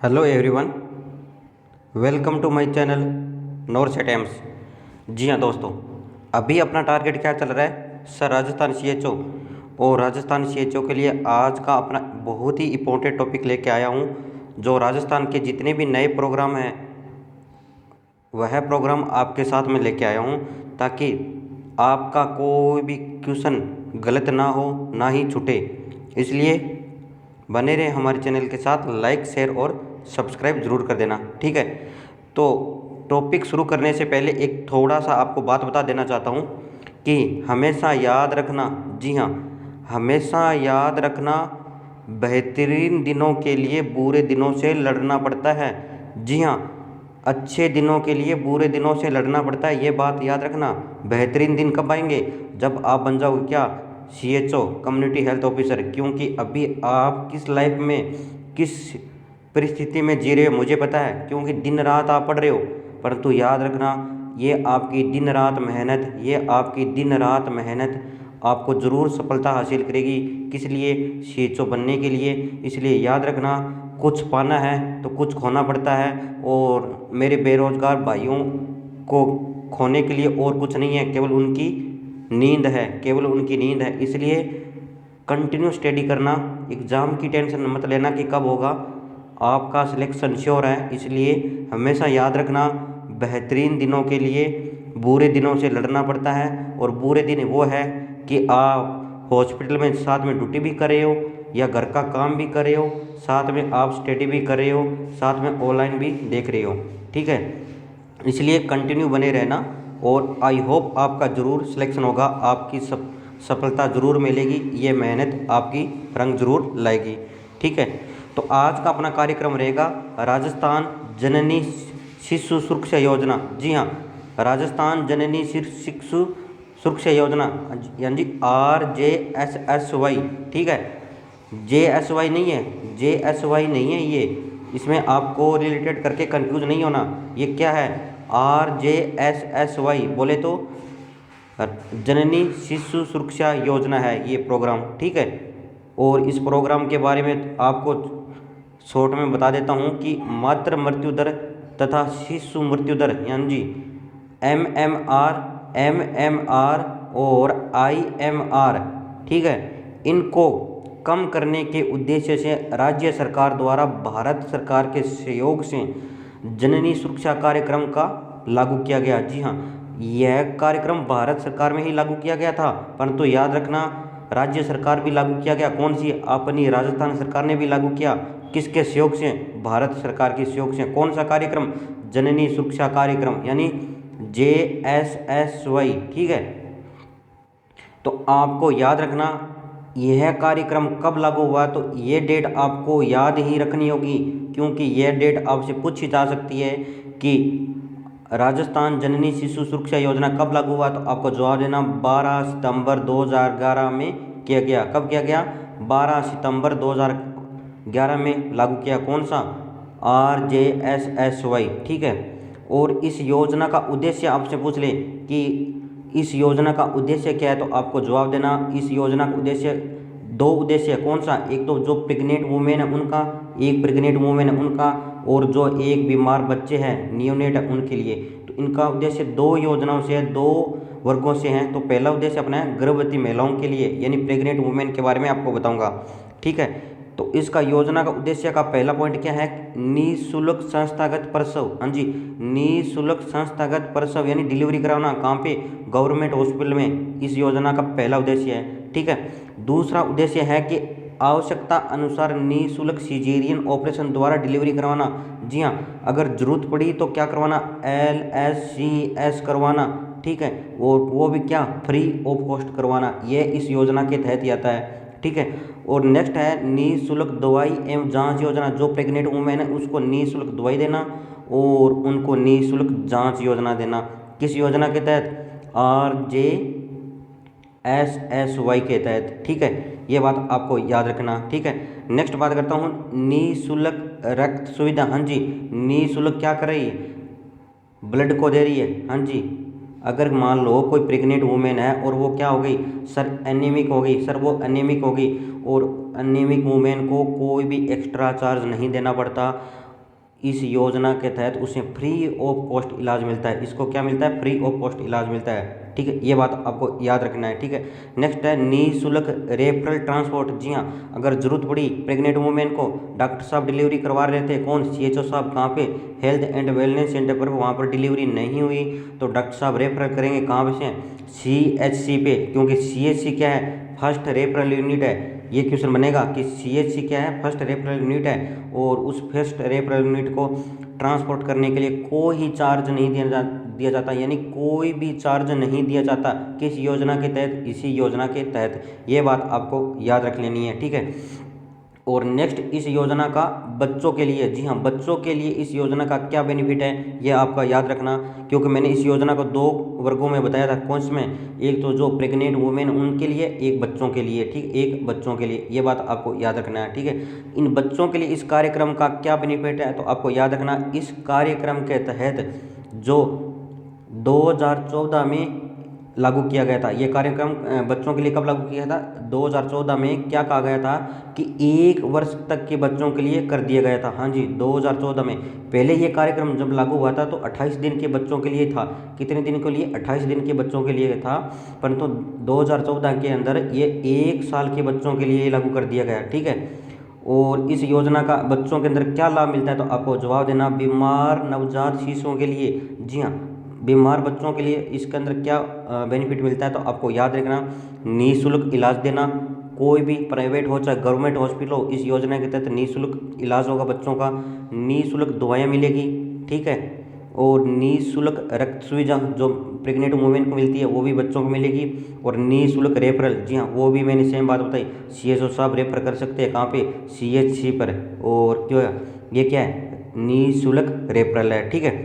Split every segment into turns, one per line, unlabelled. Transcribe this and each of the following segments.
Hello everyone, welcome to my channel North Attempts. जी हाँ दोस्तों, अभी अपना टारगेट क्या चल रहा है सर, राजस्थान सीएचओ। और राजस्थान सीएचओ के लिए आज का अपना बहुत ही इम्पोर्टेंट टॉपिक लेके आया हूँ। जो राजस्थान के जितने भी नए प्रोग्राम हैं वह प्रोग्राम आपके साथ में लेके आया हूँ, ताकि आपका कोई भी क्वेश्चन गलत ना हो, ना ही छूटे। इसलिए बने रहे हमारे चैनल के साथ, लाइक शेयर और सब्सक्राइब ज़रूर कर देना, ठीक है। तो टॉपिक शुरू करने से पहले एक थोड़ा सा आपको बात बता देना चाहता हूँ कि हमेशा याद रखना, जी हाँ, हमेशा याद रखना, बेहतरीन दिनों के लिए बुरे दिनों से लड़ना पड़ता है। जी हाँ, अच्छे दिनों के लिए बुरे दिनों से लड़ना पड़ता है, ये बात याद रखना। बेहतरीन दिन कब आएंगे? जब आप बन जाओगे क्या, सीएचओ, कम्युनिटी हेल्थ ऑफिसर। क्योंकि अभी आप किस लाइफ में, किस परिस्थिति में जी रहे हो मुझे पता है, क्योंकि दिन रात आप पढ़ रहे हो। परंतु याद रखना, ये आपकी दिन रात मेहनत, ये आपकी दिन रात मेहनत आपको ज़रूर सफलता हासिल करेगी। किस लिए? सीएचओ बनने के लिए। इसलिए याद रखना, कुछ पाना है तो कुछ खोना पड़ता है। और मेरे बेरोजगार भाइयों को खोने के लिए और कुछ नहीं है, केवल उनकी नींद है, केवल उनकी नींद है। इसलिए कंटिन्यू स्टडी करना, एग्ज़ाम की टेंशन मत लेना कि कब होगा, आपका सिलेक्शन श्योर है। इसलिए हमेशा याद रखना, बेहतरीन दिनों के लिए बुरे दिनों से लड़ना पड़ता है। और बुरे दिन वो है कि आप हॉस्पिटल में साथ में ड्यूटी भी कर रहे हो, या घर का काम भी कर रहे हो, साथ में आप स्टडी भी कर रहे हो, साथ में ऑनलाइन भी देख रहे हो, ठीक है। इसलिए कंटिन्यू बने रहना, और आई होप आपका ज़रूर सिलेक्शन होगा, आपकी सफलता ज़रूर मिलेगी। ये मेहनत आपकी रंग ज़रूर लाएगी, ठीक है। तो आज का अपना कार्यक्रम रहेगा राजस्थान जननी शिशु सुरक्षा योजना। जी हाँ, राजस्थान जननी शिशु सुरक्षा योजना, यानी RJSSY, ठीक है। JSY नहीं है, JSY नहीं है ये, इसमें आपको रिलेटेड करके कंफ्यूज नहीं होना। ये क्या है? RJSSY बोले तो जननी शिशु सुरक्षा योजना है ये प्रोग्राम, ठीक है। और इस प्रोग्राम के बारे में आपको शॉर्ट में बता देता हूँ कि मातृ मृत्यु दर तथा शिशु मृत्यु दर, यानी जी MMR और IMR, ठीक है, इनको कम करने के उद्देश्य से राज्य सरकार द्वारा भारत सरकार के सहयोग से जननी सुरक्षा कार्यक्रम का लागू किया गया। जी हाँ, यह कार्यक्रम भारत सरकार में ही लागू किया गया था, परंतु याद रखना राज्य सरकार भी लागू किया गया। कौन सी? अपनी राजस्थान सरकार ने भी लागू किया। किसके सहयोग से? भारत सरकार के सहयोग से। कौन सा कार्यक्रम? जननी सुरक्षा कार्यक्रम, यानी JSSY, ठीक है। तो आपको याद रखना, यह कार्यक्रम कब लागू हुआ, तो ये डेट आपको याद ही रखनी होगी, क्योंकि यह डेट आपसे पूछी जा सकती है कि राजस्थान जननी शिशु सुरक्षा योजना कब लागू हुआ। तो आपको जवाब देना 12 सितंबर 2011 में किया गया। कब किया गया? 12 सितंबर 2011 में लागू किया। कौन सा? RJSSY, ठीक है। और इस योजना का उद्देश्य आपसे पूछ ले कि इस योजना का उद्देश्य क्या है, तो आपको जवाब देना, इस योजना का उद्देश्य, दो उद्देश्य है। कौन सा? एक तो जो प्रेग्नेंट वुमेन है उनका, एक प्रेग्नेंट वुमेन है उनका, और जो एक बीमार बच्चे हैं, नियोनेट है, उनके लिए। तो इनका उद्देश्य दो योजनाओं से, दो वर्गों से हैं। तो पहला उद्देश्य अपना है गर्भवती महिलाओं के लिए, यानी प्रेग्नेंट वुमेन के बारे में आपको बताऊंगा, ठीक है। तो इसका योजना का उद्देश्य का पहला पॉइंट क्या है? निःशुल्क संस्थागत प्रसव। हाँ जी, निःशुल्क संस्थागत प्रसव यानी डिलीवरी कराना। कहाँ पे? गवर्नमेंट हॉस्पिटल में। इस योजना का पहला उद्देश्य है, ठीक है। दूसरा उद्देश्य है कि आवश्यकता अनुसार निःशुल्क सीजेरियन ऑपरेशन द्वारा डिलीवरी करवाना। जी हाँ, अगर जरूरत पड़ी तो क्या करवाना? LSCS करवाना, ठीक है। और वो भी क्या? फ्री ऑफ कॉस्ट करवाना। ये इस योजना के तहत ही आता है, ठीक है। और नेक्स्ट है निःशुल्क दवाई एवं जांच योजना। जो प्रेग्नेंट वुमेन है उसको निःशुल्क दवाई देना और उनको निःशुल्क जांच योजना देना। किस योजना के तहत? RJSSY के तहत, ठीक है। ये बात आपको याद रखना, ठीक है। नेक्स्ट बात करता हूँ निःशुल्क रक्त सुविधा। हाँ जी, निःशुल्क क्या कर रही है? ब्लड को दे रही है। हाँ जी, अगर मान लो कोई प्रेग्नेंट वुमेन है और वो क्या हो गई सर, एनीमिक हो गई सर, वो एनीमिक हो गई, और एनीमिक वुमेन को कोई भी एक्स्ट्रा चार्ज नहीं देना पड़ता। इस योजना के तहत उसे फ्री ऑफ कॉस्ट इलाज मिलता है। इसको क्या मिलता है? फ्री ऑफ कॉस्ट इलाज मिलता है। ठीक है, ये बात आपको याद रखना है। ठीक है, नेक्स्ट है निःशुल्क रेफरल ट्रांसपोर्ट। जी हाँ, अगर जरूरत पड़ी प्रेग्नेंट वुमेन को, डॉक्टर साहब डिलीवरी करवा रहे थे, कौन? CHO साहब। कहाँ पे? हेल्थ एंड वेलनेस सेंटर पर। वहाँ पर डिलीवरी नहीं हुई तो डॉक्टर साहब रेफर करेंगे कहाँ से? CHC पे, क्योंकि CHC क्या है? फर्स्ट रेफरल यूनिट है। ये क्वेश्चन बनेगा कि CHC क्या है? फर्स्ट रेफरल यूनिट है, और उस फर्स्ट रेफरल यूनिट को ट्रांसपोर्ट करने के लिए कोई चार्ज नहीं दिया जाता, यानी कोई भी चार्ज नहीं दिया जाता। किस योजना के तहत? इसी योजना के तहत। ये बात आपको याद रख लेनी है। ठीक है, और नेक्स्ट, इस योजना का बच्चों के लिए, जी हाँ, बच्चों के लिए इस योजना का क्या बेनिफिट है, ये आपका याद रखना, क्योंकि मैंने इस योजना को 2 वर्गों में बताया था। कौन से में? एक तो जो प्रेग्नेंट वुमेन उनके लिए, एक बच्चों के लिए। ठीक, एक बच्चों के लिए, ये बात आपको याद रखना है। ठीक है, इन बच्चों के लिए इस कार्यक्रम का क्या बेनिफिट है, तो आपको याद रखना, इस कार्यक्रम के तहत जो 2014 में लागू किया गया था, ये कार्यक्रम बच्चों के लिए कब लागू किया था? 2014 में। क्या कहा गया था कि 1 वर्ष तक के बच्चों के लिए कर दिया गया था। हाँ जी, 2014 में। पहले ये कार्यक्रम जब लागू हुआ था तो 28 दिन के बच्चों के लिए था। कितने दिन के लिए? 28 दिन के बच्चों के लिए था, परंतु 2014 के अंदर ये 1 साल के बच्चों के लिए लागू कर दिया गया। ठीक है, और इस योजना का बच्चों के अंदर क्या लाभ मिलता है, तो आपको जवाब देना, बीमार नवजात शिशुओं के लिए। जी हाँ, बीमार बच्चों के लिए इसके अंदर क्या बेनिफिट मिलता है, तो आपको याद रखना, निःशुल्क इलाज देना। कोई भी प्राइवेट हो चाहे गवर्नमेंट हॉस्पिटल हो, इस योजना के तहत निःशुल्क इलाज होगा बच्चों का, निःशुल्क दवाएं मिलेगी। ठीक है, और निःशुल्क रक्त सुविधा जो प्रेग्नेंट वुमेन को मिलती है वो भी बच्चों को मिलेगी, और निःशुल्क रेफरल, जी हाँ, वो भी मैंने सेम बात बताई, CHO साहब रेफर कर सकते हैं कहाँ पे? CHC पर। और क्यों है ये? क्या है? निःशुल्क रेफरल है। ठीक है,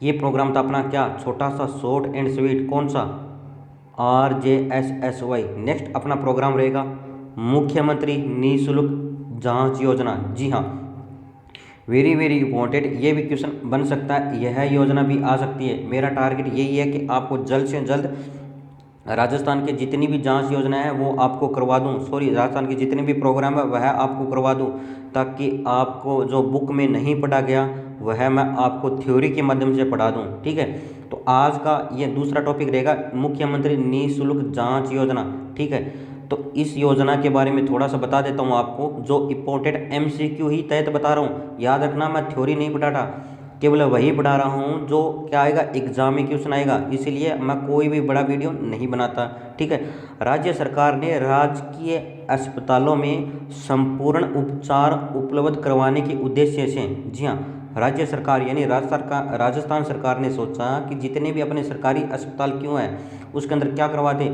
ये प्रोग्राम था अपना क्या? छोटा सा, शॉर्ट एंड स्वीट। कौन सा? RJSSY। नेक्स्ट अपना प्रोग्राम रहेगा मुख्यमंत्री निःशुल्क जांच योजना। जी हाँ, वेरी वेरी इंपॉर्टेंट, ये भी क्वेश्चन बन सकता है, यह योजना भी आ सकती है। मेरा टारगेट यही है कि आपको जल्द से जल्द राजस्थान के जितनी भी जांच योजना है वो आपको करवा दूं, राजस्थान के जितने भी प्रोग्राम है वह आपको करवा दूं, ताकि आपको जो बुक में नहीं पढ़ा गया वह मैं आपको थ्योरी के माध्यम से पढ़ा दूं। ठीक है, तो आज का ये दूसरा टॉपिक रहेगा मुख्यमंत्री निःशुल्क जांच योजना। ठीक है, तो इस योजना के बारे में थोड़ा सा बता देता हूँ आपको, जो इम्पोर्टेंट MCQ ही तहत बता रहा हूँ। याद रखना, मैं थ्योरी नहीं पढ़ा रहा, केवल वही पढ़ा रहा हूँ जो क्या आएगा, एग्जाम में क्वेश्चन आएगा, इसीलिए मैं कोई भी बड़ा वीडियो नहीं बनाता। ठीक है, राज्य सरकार ने राजकीय अस्पतालों में संपूर्ण उपचार उपलब्ध करवाने के उद्देश्य से, जी हाँ, राज्य सरकार यानी राजस्थान सरकार ने सोचा कि जितने भी अपने सरकारी अस्पताल क्यों हैं उसके अंदर क्या करवा दे,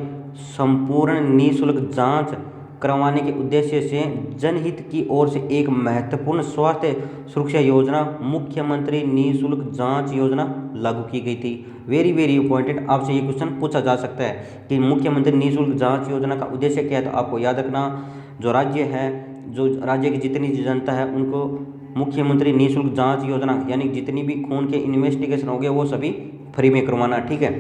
संपूर्ण निःशुल्क जांच करवाने के उद्देश्य से जनहित की ओर से एक महत्वपूर्ण स्वास्थ्य सुरक्षा योजना मुख्यमंत्री निःशुल्क जांच योजना लागू की गई थी। वेरी वेरी इंपॉर्टेंट, आपसे ये क्वेश्चन पूछा जा सकता है कि मुख्यमंत्री निःशुल्क जांच योजना का उद्देश्य क्या है, तो आपको याद रखना, जो राज्य है, जो राज्य की जितनी जनता है उनको मुख्यमंत्री निःशुल्क जांच योजना, यानी जितनी भी खून के इन्वेस्टिगेशन हो गए वो सभी फ्री में करवाना। ठीक है,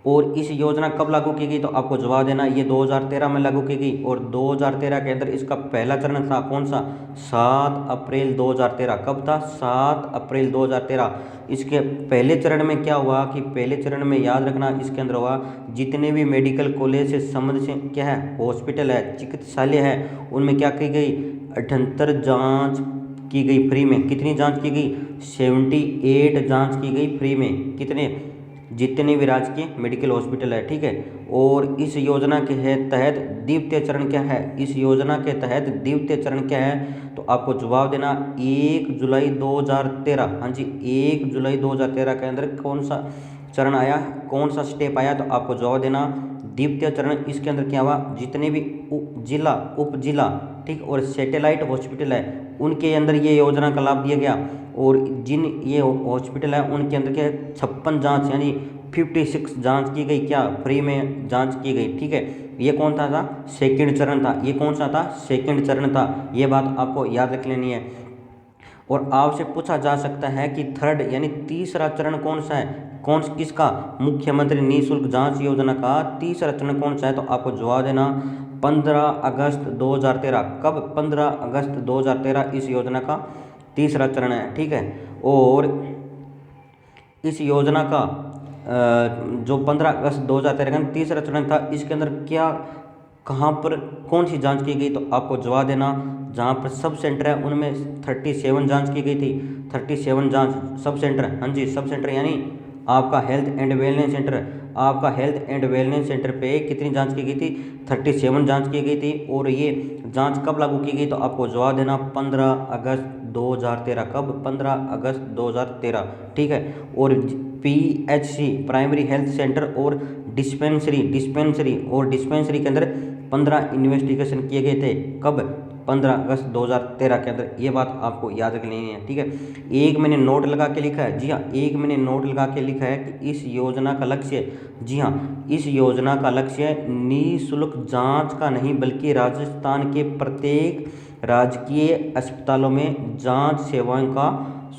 और इस योजना कब लागू की गई, तो आपको जवाब देना, ये 2013 में लागू की गई, और 2013 के अंदर इसका पहला चरण था कौन सा? 7 अप्रैल 2013। कब था? 7 अप्रैल 2013। इसके पहले चरण में क्या हुआ कि पहले चरण में याद रखना, इसके अंदर हुआ जितने भी मेडिकल कॉलेज से संबंध से क्या है, हॉस्पिटल है, चिकित्सालय है, उनमें क्या की गई, 78 जाँच की गई फ्री में। कितनी जाँच की गई? 78 जाँच की गई फ्री में। कितने? जितने भी राजकीय मेडिकल हॉस्पिटल है। ठीक है, और इस योजना के तहत द्वितीय चरण क्या है, इस योजना के तहत द्वितीय चरण क्या है, तो आपको जवाब देना 1 जुलाई 2013। हाँ जी, 1 जुलाई 2013 के अंदर कौन सा चरण आया, कौन सा स्टेप आया, तो आपको जवाब देना द्वितीय चरण। इसके अंदर क्या हुआ, जितने भी जिला, उप जिला, ठीक, और सैटेलाइट हॉस्पिटल है उनके अंदर ये योजना का लाभ दिया गया, और जिन ये हॉस्पिटल है उनके अंदर क्या 56 जाँच यानी 56 जाँच की गई, क्या फ्री में जाँच की गई। ठीक है, ये कौन था सेकंड चरण था। ये कौन सा था? सेकंड चरण था। ये बात आपको याद रख लेनी है। और आपसे पूछा जा सकता है कि थर्ड यानी तीसरा चरण कौन सा है, किसका, मुख्यमंत्री निःशुल्क जांच योजना का तीसरा चरण कौन सा है, तो आपको जवाब देना 15 अगस्त 2013। कब? 15 अगस्त 2013 इस योजना का तीसरा चरण है, ठीक है। और इस योजना का जो 15 अगस्त 2013 का तीसरा चरण था, इसके अंदर क्या कहाँ पर कौन सी जांच की गई, तो आपको जवाब देना जहाँ पर सब सेंटर है उनमें 37 जांच की गई थी। 37 जांच सब सेंटर, हाँ जी सब सेंटर, यानी आपका हेल्थ एंड वेलनेस सेंटर, आपका हेल्थ एंड वेलनेस सेंटर पे कितनी जांच की गई थी, 37 जांच की गई थी। और ये जांच कब लागू की गई, तो आपको जवाब देना 15 अगस्त 2013। कब? 15 अगस्त 2013, ठीक है। और PHC प्राइमरी हेल्थ सेंटर और डिस्पेंसरी के अंदर 15 इन्वेस्टिगेशन किए गए थे। कब? 15 अगस्त 2013 के अंदर। ये बात आपको याद रख लेनी है, ठीक है। एक मैंने नोट लगा के लिखा है, जी हाँ, एक मैंने नोट लगा के लिखा है कि इस योजना का लक्ष्य, जी हाँ, इस योजना का लक्ष्य निःशुल्क जांच का नहीं बल्कि राजस्थान के प्रत्येक राजकीय अस्पतालों में जांच सेवाओं का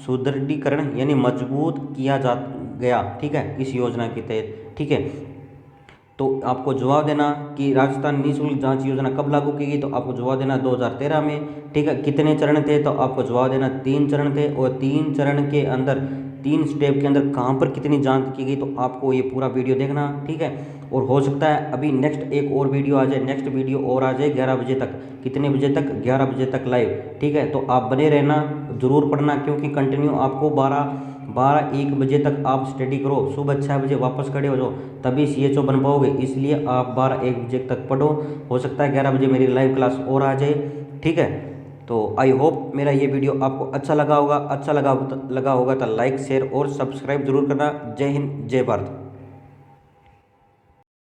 सुदृढ़ीकरण यानी मजबूत किया जा गया, ठीक है, इस योजना के तहत, ठीक है। तो आपको जवाब देना कि राजस्थान निःशुल्क जांच योजना कब लागू की गई, तो आपको जवाब देना 2013 में, ठीक है। कितने चरण थे, तो आपको जवाब देना 3 चरण थे। और 3 चरण के अंदर 3 स्टेप के अंदर कहाँ पर कितनी जांच की गई, तो आपको ये पूरा वीडियो देखना, ठीक है। और हो सकता है अभी नेक्स्ट एक और वीडियो आ जाए, नेक्स्ट वीडियो और आ जाए 11 बजे तक। कितने बजे तक? 11 बजे तक लाइव, ठीक है। तो आप बने रहना, जरूर पढ़ना, क्योंकि कंटिन्यू आपको 12-1 बजे तक आप स्टडी करो, सुबह 6 बजे वापस खड़े हो जाओ, तभी CHO बन पाओगे। इसलिए आप 12-1 बजे तक पढ़ो, हो सकता है 11 बजे मेरी लाइव क्लास और आ जाए, ठीक है। तो आई होप मेरा ये वीडियो आपको अच्छा लगा होगा तो लाइक शेयर और सब्सक्राइब जरूर करना। जय हिंद, जय भारत।